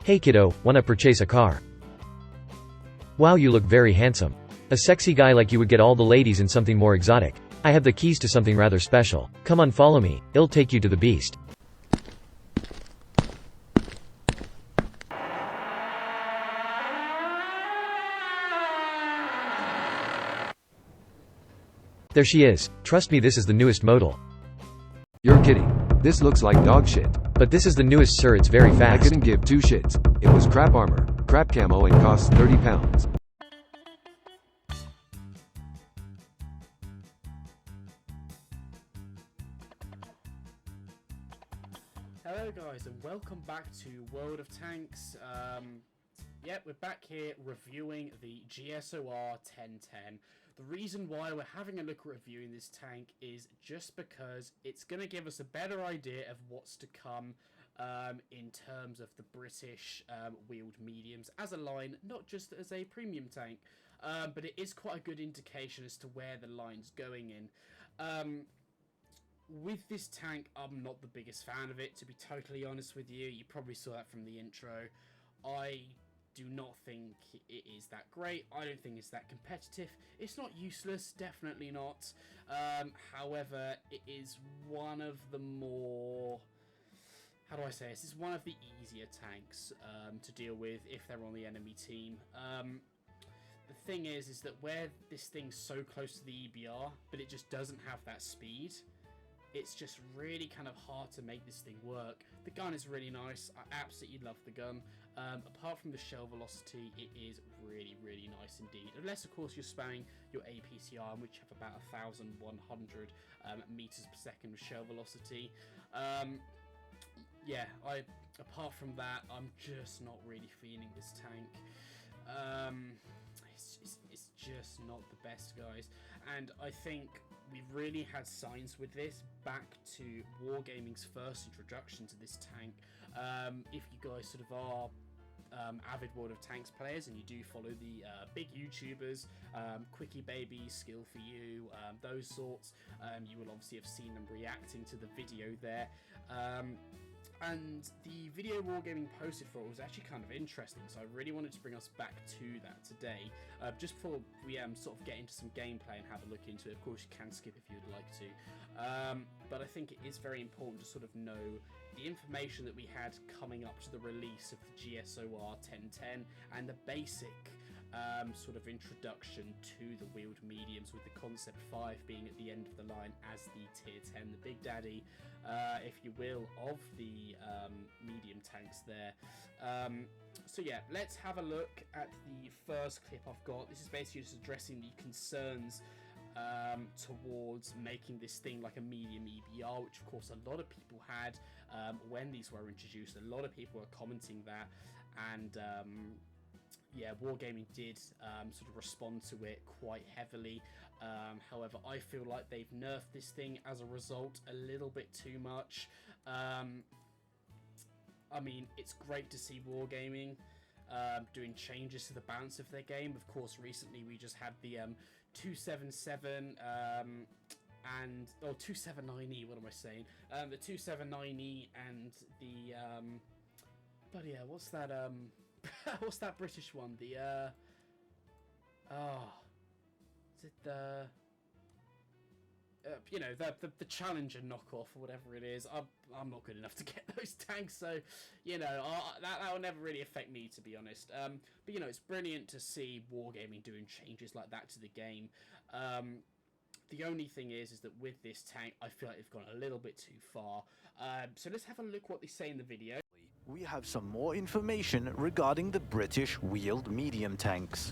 Hey kiddo, wanna purchase a car? Wow, you look very handsome. A sexy guy like you would get all the ladies in something more exotic. I have the keys to something rather special. Come on, follow me, it'll take you to the beast. There she is. Trust me, this is the newest model. You're kidding. This looks like dog shit. But this is the newest, sir, it's very fast. I couldn't give two shits. It was crap armor, crap camo, and costs 30 pounds. Hello guys and welcome back to World of Tanks. We're back here reviewing the GSOR 1010. The reason why we're having a look at reviewing this tank is just because it's going to give us a better idea of what's to come in terms of the British wheeled mediums as a line, not just as a premium tank, but it is quite a good indication as to where the line's going in. With this tank, I'm not the biggest fan of it, to be totally honest with you. You probably saw that from the intro. I do not think it is that great. I don't think it's that competitive. It's not useless, definitely not. However, it is one of the more... how do I say this? It's one of the easier tanks to deal with if they're on the enemy team. The thing is that where this thing's so close to the EBR, but it just doesn't have that speed, it's just really kind of hard to make this thing work. The gun is really nice. I absolutely love the gun. Apart from the shell velocity, it is really, really nice indeed. Unless, of course, you're spamming your APCR, which have about 1,100 meters per second of shell velocity. Apart from that, I'm just not really feeling this tank. It's just not the best, guys. And I think we've really had signs with this back to Wargaming's first introduction to this tank. If you guys sort of are avid World of Tanks players and you do follow the big YouTubers, Quickie Baby, Skill for You, those sorts, you will obviously have seen them reacting to the video there. And the video Wargaming posted for it was actually kind of interesting, so I really wanted to bring us back to that today. Just before we sort of get into some gameplay and have a look into it. Of course, you can skip if you'd like to. But I think it is very important to sort of know the information that we had coming up to the release of the GSOR 1010 and the basic sort of introduction to the wheeled mediums, with the Concept 5 being at the end of the line as the tier 10, the big daddy, if you will, of the medium tanks there. So yeah, let's have a look at the first clip I've got. This is basically just addressing the concerns towards making this thing like a medium EBR, which of course a lot of people had when these were introduced. A lot of people were commenting that, and Wargaming did sort of respond to it quite heavily. However, I feel like they've nerfed this thing as a result a little bit too much. I mean, it's great to see Wargaming doing changes to the balance of their game. Of course, recently we just had the 277 and 279E. What am I saying? The 279E and the but yeah, what's that what's that British one? The is it the the Challenger knockoff or whatever it is. I'm not good enough to get those tanks, so that will never really affect me, to be honest. But it's brilliant to see Wargaming doing changes like that to the game. The only thing is that with this tank, I feel like they've gone a little bit too far. So let's have a look what they say in the video. We have some more information regarding the British wheeled medium tanks.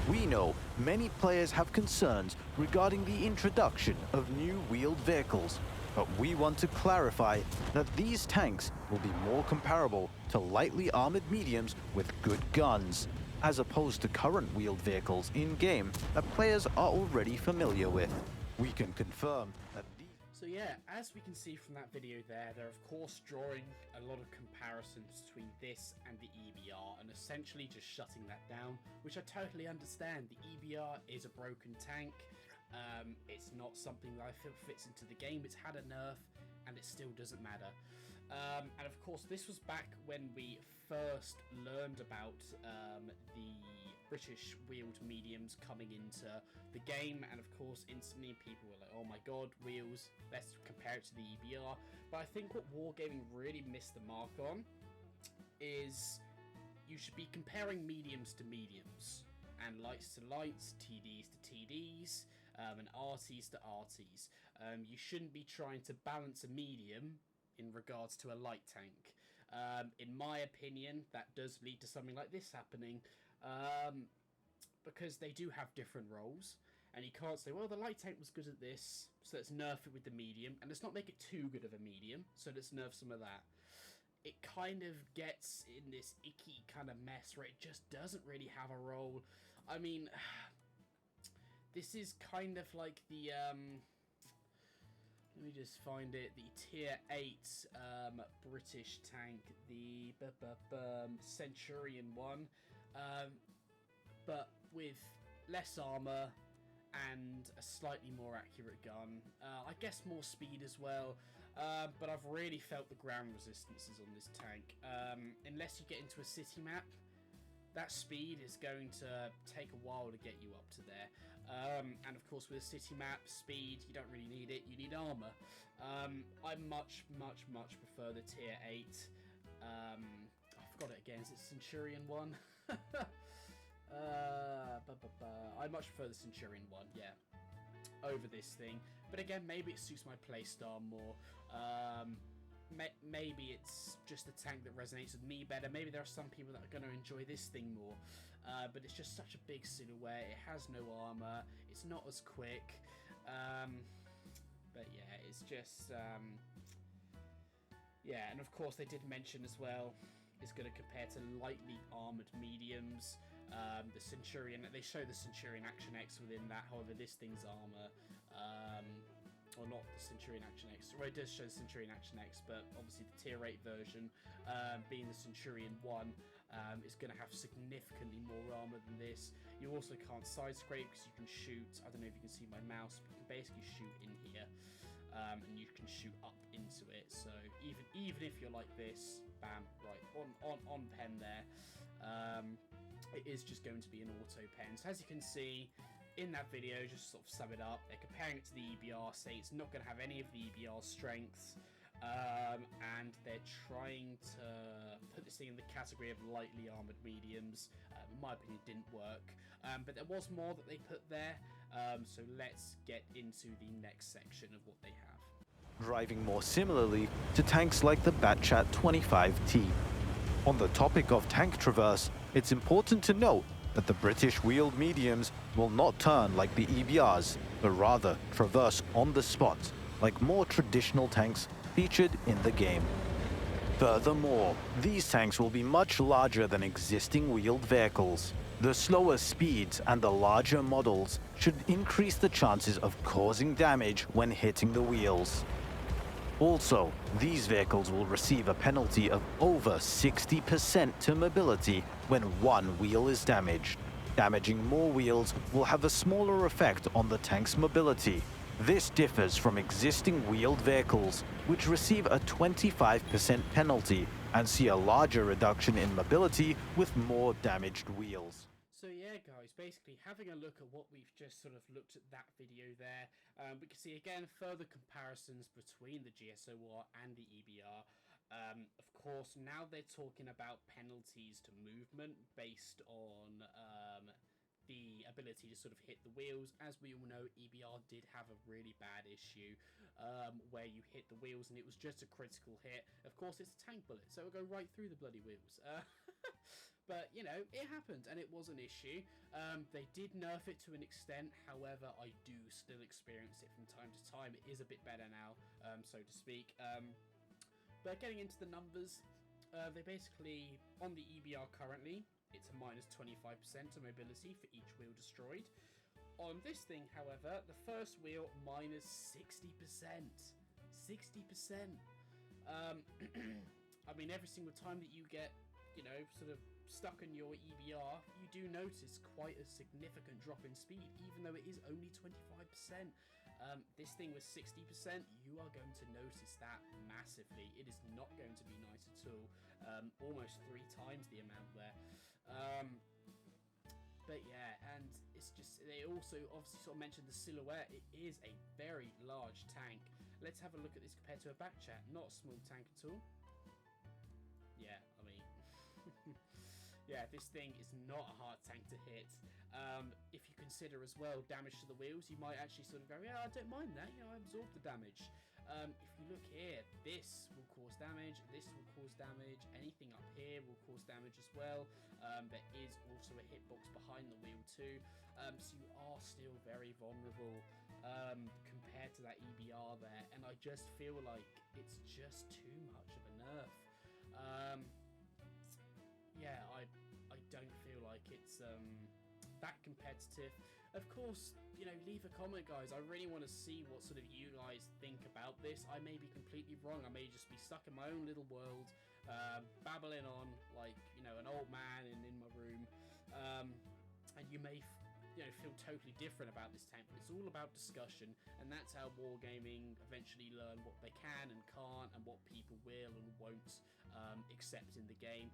We know many players have concerns regarding the introduction of new wheeled vehicles, but we want to clarify that these tanks will be more comparable to lightly armored mediums with good guns, as opposed to current wheeled vehicles in-game that players are already familiar with. We can confirm that these... So yeah, as we can see from that video there, they're of course drawing a lot of comparisons between this and the EBR and essentially just shutting that down, which I totally understand. The EBR is a broken tank. It's not something that I feel fits into the game. It's had a nerf and it still doesn't matter. And of course, this was back when we first learned about the British wheeled mediums coming into the game, and of course, instantly people were like, "Oh my god, wheels! Let's compare it to the EBR." But I think what Wargaming really missed the mark on is you should be comparing mediums to mediums, and lights to lights, TDs to TDs, and RTs to RTs. You shouldn't be trying to balance a medium in regards to a light tank. In my opinion, that does lead to something like this happening, because they do have different roles, and you can't say, well, the light tank was good at this, so let's nerf it with the medium, and let's not make it too good of a medium, so let's nerf some of that. It kind of gets in this icky kind of mess where it just doesn't really have a role. I mean, this is kind of like the let me just find it. The tier 8 British tank, the Centurion one, but with less armor and a slightly more accurate gun. I guess more speed as well. But I've really felt the ground resistances on this tank. Unless you get into a city map, that speed is going to take a while to get you up to there. And of course, with a city map, speed, you don't really need it, you need armor. I much prefer the tier 8. I forgot it again, is it Centurion 1? I much prefer the Centurion 1, yeah, over this thing. But again, maybe it suits my playstyle more. Maybe it's just a tank that resonates with me better. Maybe there are some people that are going to enjoy this thing more. But it's just such a big silhouette. It has no armor. It's not as quick. But yeah, it's just... yeah, and of course they did mention as well, it's going to compare to lightly armored mediums. The Centurion, they show the Centurion Action X within that, however this thing's armor, or not the Centurion Action X, well it does show the Centurion Action X, but obviously the tier 8 version, being the Centurion 1, is going to have significantly more armor than this. You also can't side scrape because you can shoot, I don't know if you can see my mouse, but you can basically shoot in here, and you can shoot up into it, so even if you're like this, bam, right, on pen there, it is just going to be an auto pen. So as you can see in that video, just sort of sum it up, they're comparing it to the EBR, saying it's not going to have any of the EBR strengths, and they're trying to put this thing in the category of lightly armored mediums. In my opinion, it didn't work, but there was more that they put there, so let's get into the next section of what they have. Driving more similarly to tanks like the Batchat 25T. On the topic of tank traverse, it's important to note that the British wheeled mediums will not turn like the EBRs, but rather traverse on the spot, like more traditional tanks featured in the game. Furthermore, these tanks will be much larger than existing wheeled vehicles. The slower speeds and the larger models should increase the chances of causing damage when hitting the wheels. Also, these vehicles will receive a penalty of over 60% to mobility when one wheel is damaged. Damaging more wheels will have a smaller effect on the tank's mobility. This differs from existing wheeled vehicles, which receive a 25% penalty and see a larger reduction in mobility with more damaged wheels. So yeah, guys, basically having a look at what we've just sort of looked at that video there, we can see again further comparisons between the GSOR and the EBR. Of course, now they're talking about penalties to movement based on the ability to sort of hit the wheels. As we all know, EBR did have a really bad issue where you hit the wheels and it was just a critical hit. Of course, it's a tank bullet, so it'll go right through the bloody wheels. But, you know, it happened, and it was an issue. They did nerf it to an extent, however, I do still experience it from time to time. It is a bit better now, so to speak. But getting into the numbers, they basically, on the EBR currently, it's a minus 25% to mobility for each wheel destroyed. On this thing, however, the first wheel, minus 60%. 60%. I mean, every single time that you get, you know, sort of stuck in your EBR, you do notice quite a significant drop in speed, even though it is only 25%. This thing was 60%, you are going to notice that massively. It is not going to be nice at all. Almost 3 times the amount there. But yeah, and it's just, they also obviously sort of mentioned the silhouette. It is a very large tank. Let's have a look at this compared to a back chat. Not a small tank at all. Yeah, I mean, yeah, this thing is not a hard tank to hit. If you consider as well damage to the wheels, you might actually sort of go, yeah, I don't mind that, you know, I absorb the damage. If you look here, this will cause damage, this will cause damage, anything up here will cause damage as well. There is also a hitbox behind the wheel too, so you are still very vulnerable compared to that EBR there, and I just feel like it's just too much of a nerf. Yeah, I don't feel like it's that competitive. Of course, you know, leave a comment, guys. I really want to see what sort of you guys think about this. I may be completely wrong. I may just be stuck in my own little world, babbling on like, you know, an old man in my room, and you may you know, feel totally different about this tank, but it's all about discussion, and that's how wargaming eventually learn what they can and can't, and what people will and won't accept in the game.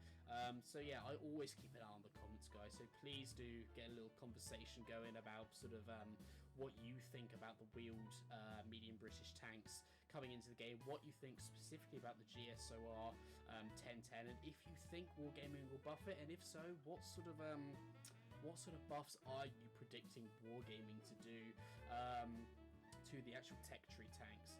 So yeah, I always keep an eye on the comments, guys, so please do get a little conversation going about sort of what you think about the wheeled medium British tanks coming into the game, what you think specifically about the GSOR 1010, and if you think wargaming will buff it, and if so, what sort of buffs are you predicting wargaming to do to the actual tech tree tanks?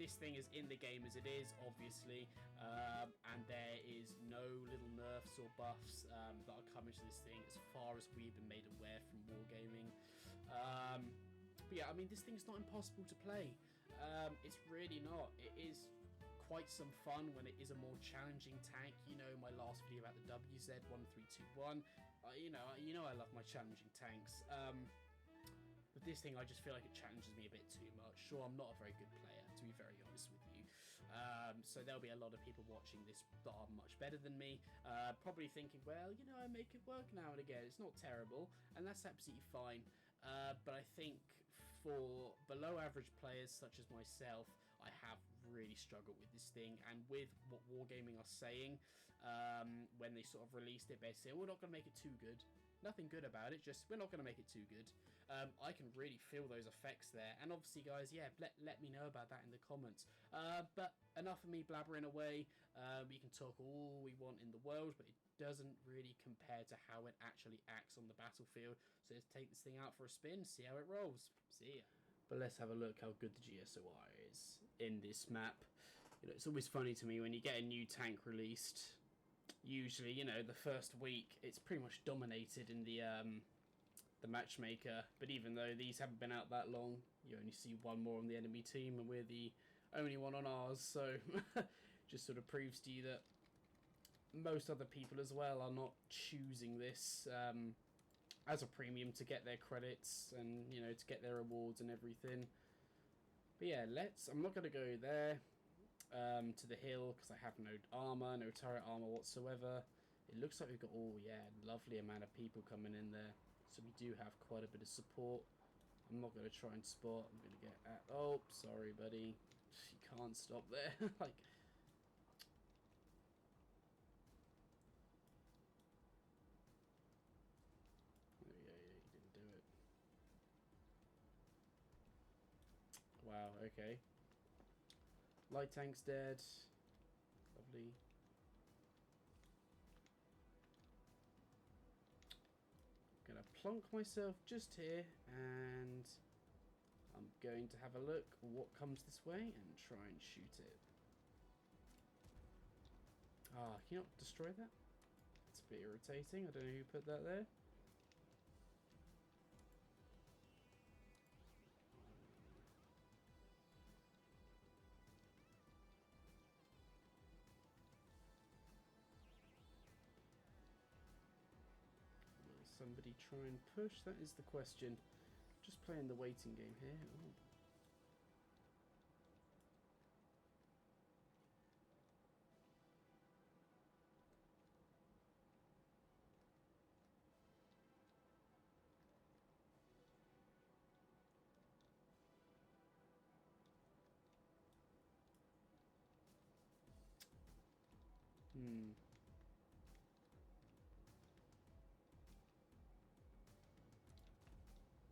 This thing is in the game as it is, obviously, and there is no little nerfs or buffs that are coming to this thing as far as we've been made aware from wargaming. But yeah, I mean, this thing's not impossible to play. It's really not. It is quite some fun when it is a more challenging tank. You know, my last video about the WZ1321, you know I love my challenging tanks. But this thing, I just feel like it challenges me a bit too much. Sure, I'm not a very good player, to be very honest with you. So there'll be a lot of people watching this that are much better than me, probably thinking, well, you know, I make it work now and again. It's not terrible, and that's absolutely fine. But I think for below average players such as myself, I have really struggled with this thing, and with what Wargaming are saying when they sort of released it, basically, we're not going to make it too good. Nothing good about it, just we're not going to make it too good. I can really feel those effects there, and obviously, guys, yeah, let me know about that in the comments. But enough of me blabbering away. We can talk all we want in the world, but it doesn't really compare to how it actually acts on the battlefield. So let's take this thing out for a spin, see how it rolls. See ya. But let's have a look how good the GSOR is in this map. You know, it's always funny to me when you get a new tank released. Usually, you know, the first week it's pretty much dominated in the matchmaker. But even though these haven't been out that long, you only see one more on the enemy team, and we're the only one on ours. So just sort of proves to you that most other people as well are not choosing this as a premium to get their credits and, you know, to get their rewards and everything. But yeah, I'm not going to go there to the hill because I have no armor, no turret armor whatsoever. It looks like we've got, oh yeah, lovely amount of people coming in there, so we do have quite a bit of support. I'm not going to try and spot. I'm going to get at, oh, sorry buddy, you can't stop there. Like, oh, yeah, you didn't do it. Wow, okay. Light tank's dead. Lovely. I'm gonna plonk myself just here, and I'm going to have a look what comes this way and try and shoot it. Ah, can you not destroy that? It's a bit irritating. I don't know who put that there. Somebody try and push? That is the question. Just playing the waiting game here. Ooh.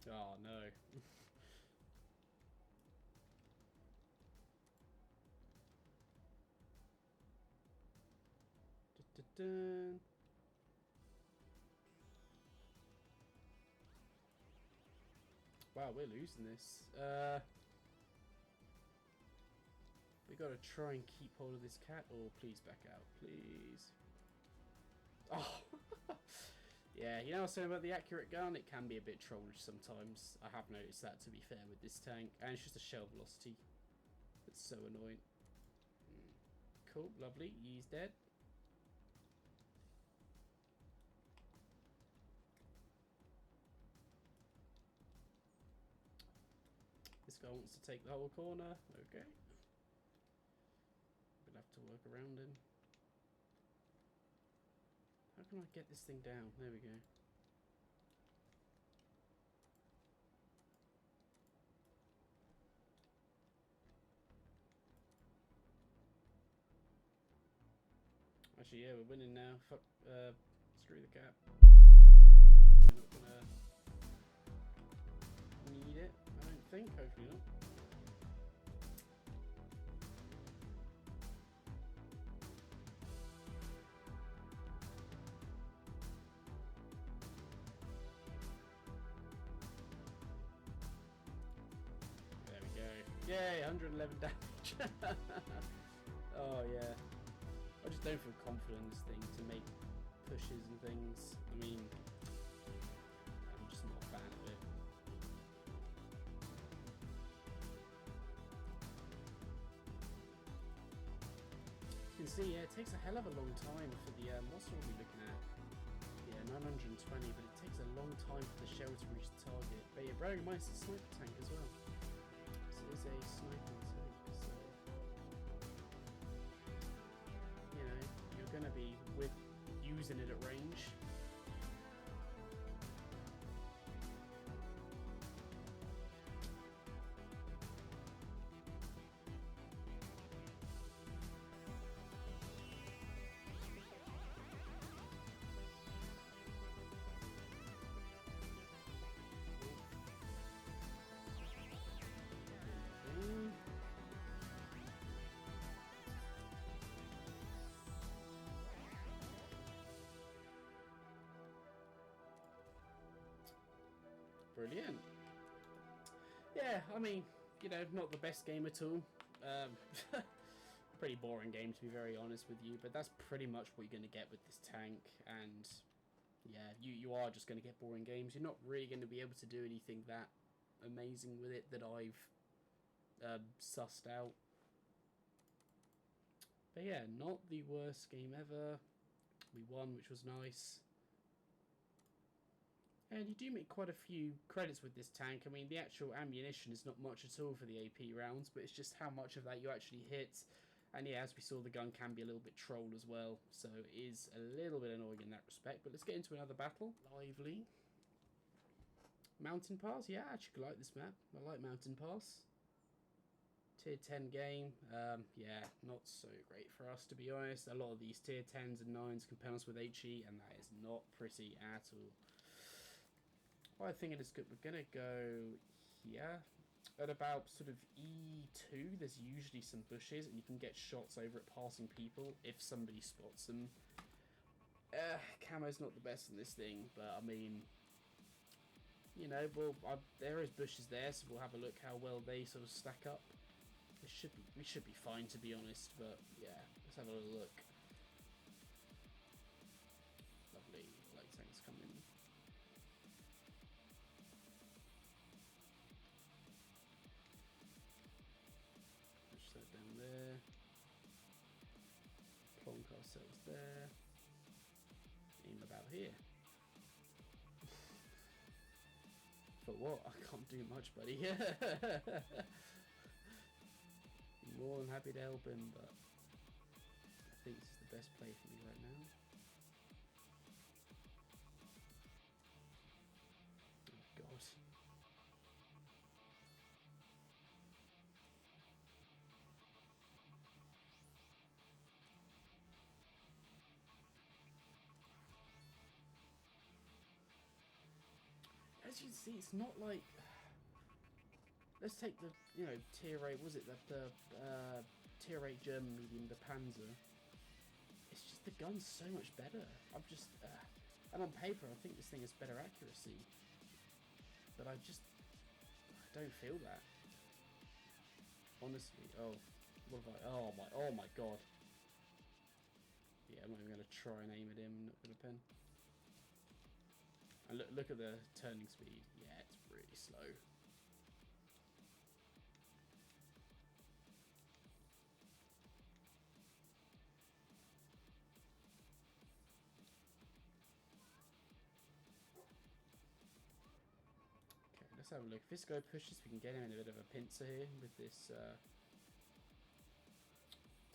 Oh no. Dun. Wow, we're losing this. We gotta try and keep hold of this cat. Oh, please back out, please. Oh, yeah. You know what I was saying about the accurate gun? It can be a bit trollish sometimes. I have noticed that, to be fair, with this tank, and it's just a shell velocity. It's so annoying. Cool, lovely. He's dead. This guy wants to take the whole corner. Okay. Gonna have to work around him. How can I get this thing down? There we go. Actually, yeah, we're winning now. Fuck, screw the cap. We're not gonna need it, I don't think. Hopefully not. There we go. Yay, 111 damage. Oh yeah. I just don't feel confident in this thing to make pushes and things. I mean, I'm just not a fan of it. You can see, yeah, it takes a hell of a long time for the, what's what are we looking at? Yeah, 920, but it takes a long time for the shell to reach the target. But yeah, bearing in mind it's a sniper tank as well. So it is a sniper tank, so... You know, you're going to be using it at range. Brilliant. Yeah, I mean, you know, not the best game at all. Pretty boring game, to be very honest with you, but that's pretty much what you're going to get with this tank. And yeah, you are just going to get boring games. You're not really going to be able to do anything that amazing with it that I've sussed out. But yeah, not the worst game ever. We won, which was nice. And you do make quite a few credits with this tank. I mean, the actual ammunition is not much at all for the AP rounds, but it's just how much of that you actually hit. And yeah, as we saw, the gun can be a little bit troll as well, so it is a little bit annoying in that respect. But let's get into another battle. Lively. Mountain Pass? Yeah, I actually like this map. I like Mountain Pass. Tier 10 game. Yeah, not so great for us, to be honest. A lot of these tier 10s and 9s compare us with HE, and that is not pretty at all. Well, I think it is good. We're going to go here. At about sort of E2, there's usually some bushes, and you can get shots over at passing people if somebody spots them. Camo's not the best in this thing, but I mean, you know, there is bushes there, so we'll have a look how well they sort of stack up. We should be fine, to be honest, but yeah, let's have a little look. Lovely, light tanks coming. Push that down there. Plonk ourselves there. Aim about here. For what? I can't do much, buddy. More than happy to help him, but I think this is the best play for me right now. Oh god. as you can see, it's not like... Let's take the, tier 8, was it the tier 8 German medium, the Panzer. It's just the gun's so much better. I'm just... and on paper, I think this thing has better accuracy. But I don't feel that. Honestly, what have I... Oh my god. Yeah, I'm not even going to try and aim at him, not with a pen. And look at the turning speed. Yeah, it's really slow. Okay, let's have a look. If this guy pushes, we can get him in a bit of a pincer here with this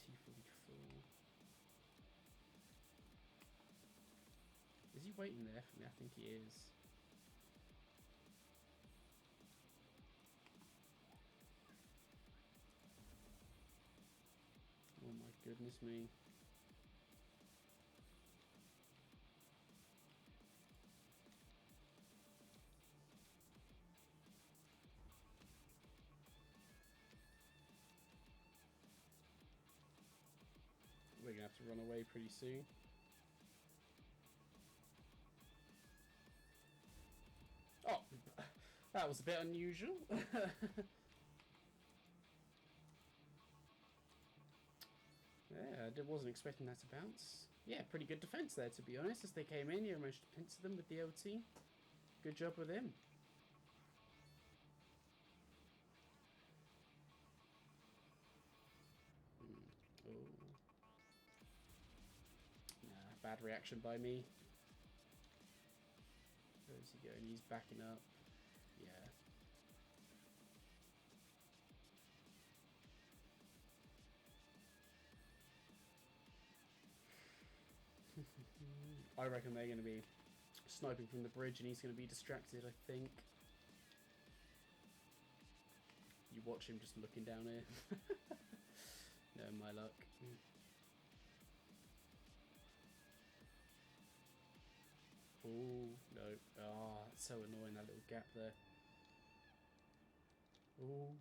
T-44. Is he waiting there for me? I think he is. Oh my goodness me. We're gonna have to run away pretty soon. Oh, that was a bit unusual. Yeah, I wasn't expecting that to bounce. Yeah, pretty good defense there, to be honest. As they came in, you managed to pincer them with the OT. Good job with him. Oh. Nah, bad reaction by me. Where's he going? He's backing up. Yeah. I reckon they're going to be sniping from the bridge and he's going to be distracted, I think. You watch him just looking down here. No, my luck. Oh, no. Oh, it's so annoying, that little gap there. Oh.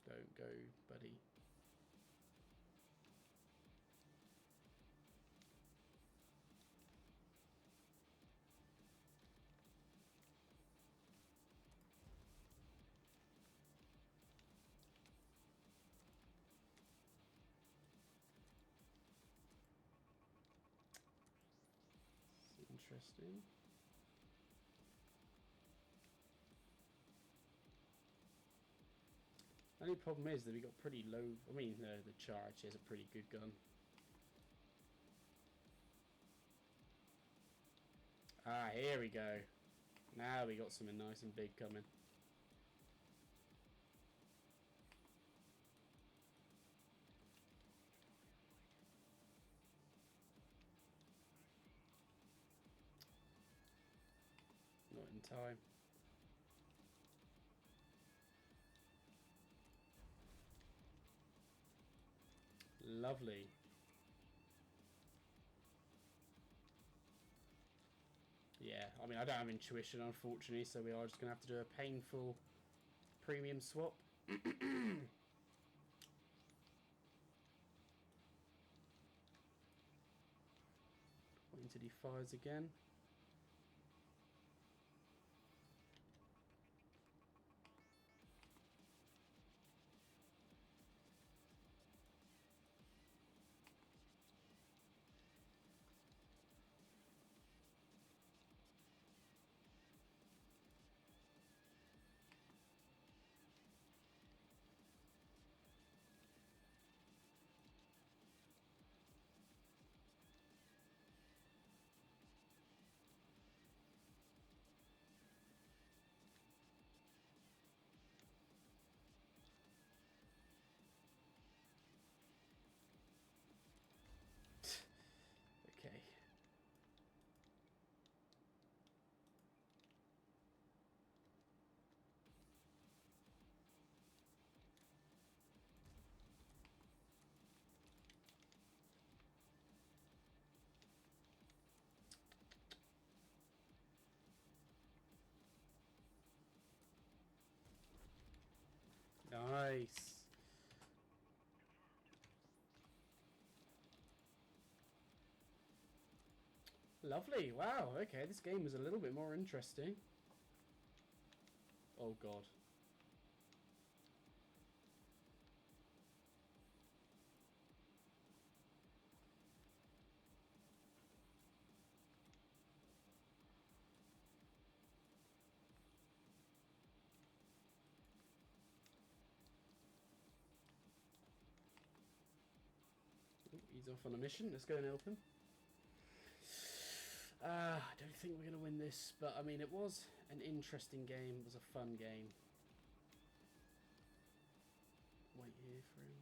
Don't go, buddy. Interesting. Only problem is that we got pretty low. I mean, the charge is a pretty good gun. Ah, here we go. Now we got something nice and big coming. Not in time. Lovely. Yeah, I mean, I don't have intuition, unfortunately, so we are just going to have to do a painful premium swap. Wait until he fires again. Lovely. Wow. Okay, this game is a little bit more interesting. Oh god. Oh, he's off on a mission. Let's go and help him. I don't think we're going to win this, but I mean, it was an interesting game. It was a fun game. Wait here for him.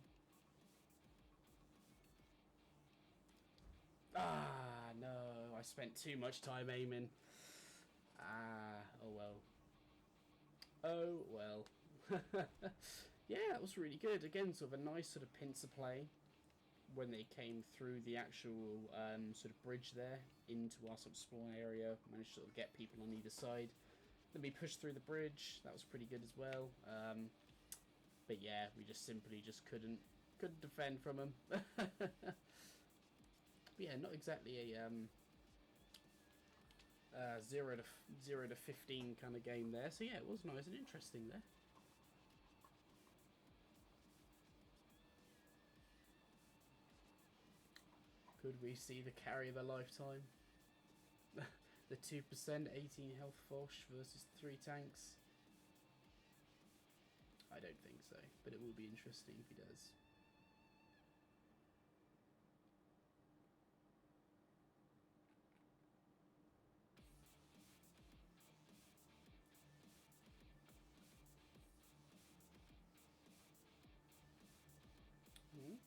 Ah, no. I spent too much time aiming. Ah, oh well. Oh well. Yeah, that was really good. Again, sort of a nice sort of pincer play when they came through the actual sort of bridge there into our sort of spawn area. Managed to sort of get people on either side. Then we pushed through the bridge. That was pretty good as well. But yeah, we just simply just couldn't defend from them. But yeah, not exactly a 0 to 15 kind of game there. So yeah, it was nice and interesting there. Could we see the carry of a lifetime? The 2%, 18 health Foch versus 3 tanks. I don't think so, but it will be interesting if he does.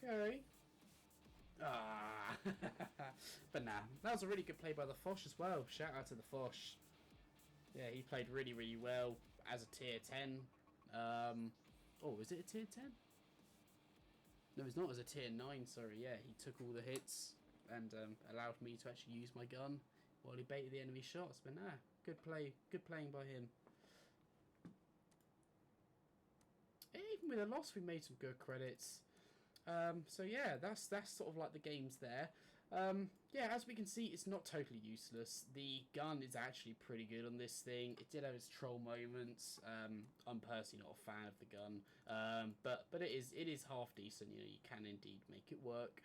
Okay. Ah, but nah, that was a really good play by the Foch as well. Shout out to the Foch. Yeah, he played really, really well as a tier 10. Oh, is it a tier 10? No, it's not, as a tier 9, sorry. Yeah, he took all the hits and allowed me to actually use my gun while he baited the enemy shots. But nah, good playing by him. Even with a loss, we made some good credits. So yeah, that's sort of like the games there. Yeah, as we can see, it's not totally useless. The gun is actually pretty good on this thing. It did have its troll moments. I'm personally not a fan of the gun, but it is half decent. You know, you can indeed make it work.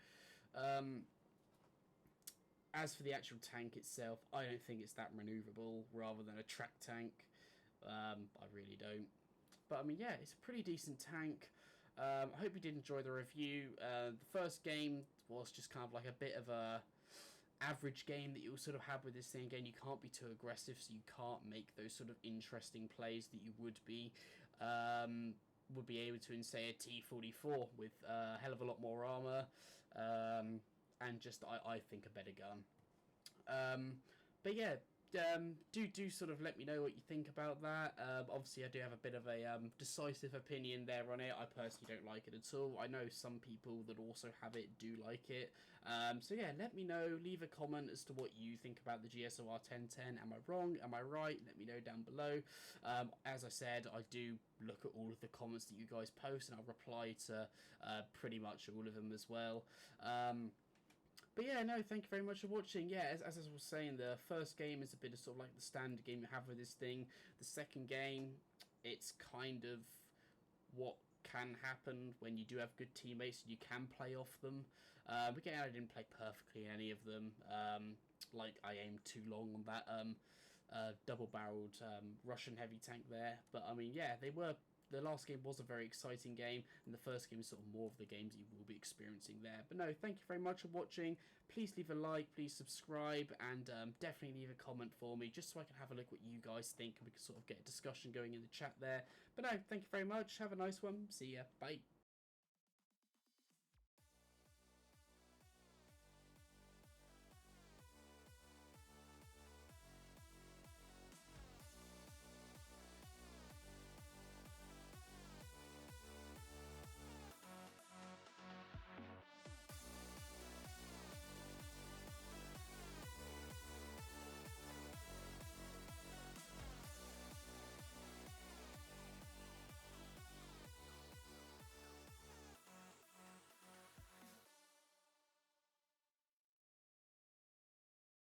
As for the actual tank itself, I don't think it's that maneuverable rather than a track tank. I really don't. But I mean, yeah, it's a pretty decent tank. I hope you did enjoy the review. The first game was just kind of like a bit of a average game that you'll sort of have with this thing. Again, you can't be too aggressive, so you can't make those sort of interesting plays that you would be able to in, say, a T-44 with a hell of a lot more armor and just, I think, a better gun. But yeah, do sort of let me know what you think about that. Obviously, I do have a bit of a decisive opinion there on it. I personally don't like it at all. I know some people that also have it do like it. So yeah, let me know. Leave a comment as to what you think about the GSOR 1010. Am I wrong? Am I right? Let me know down below. As I said, I do look at all of the comments that you guys post, and I'll reply to pretty much all of them as well. But yeah, no, thank you very much for watching. Yeah, as I was saying, the first game is a bit of sort of like the standard game you have with this thing. The second game, it's kind of what can happen when you do have good teammates and you can play off them. Again, I didn't play perfectly in any of them. Like, I aimed too long on that double-barreled Russian heavy tank there. But, I mean, yeah, the last game was a very exciting game, and the first game is sort of more of the games you will be experiencing there. But no, thank you very much for watching. Please leave a like, please subscribe, and definitely leave a comment for me, just so I can have a look what you guys think, and we can sort of get a discussion going in the chat there. But no, thank you very much. Have a nice one. See ya. Bye.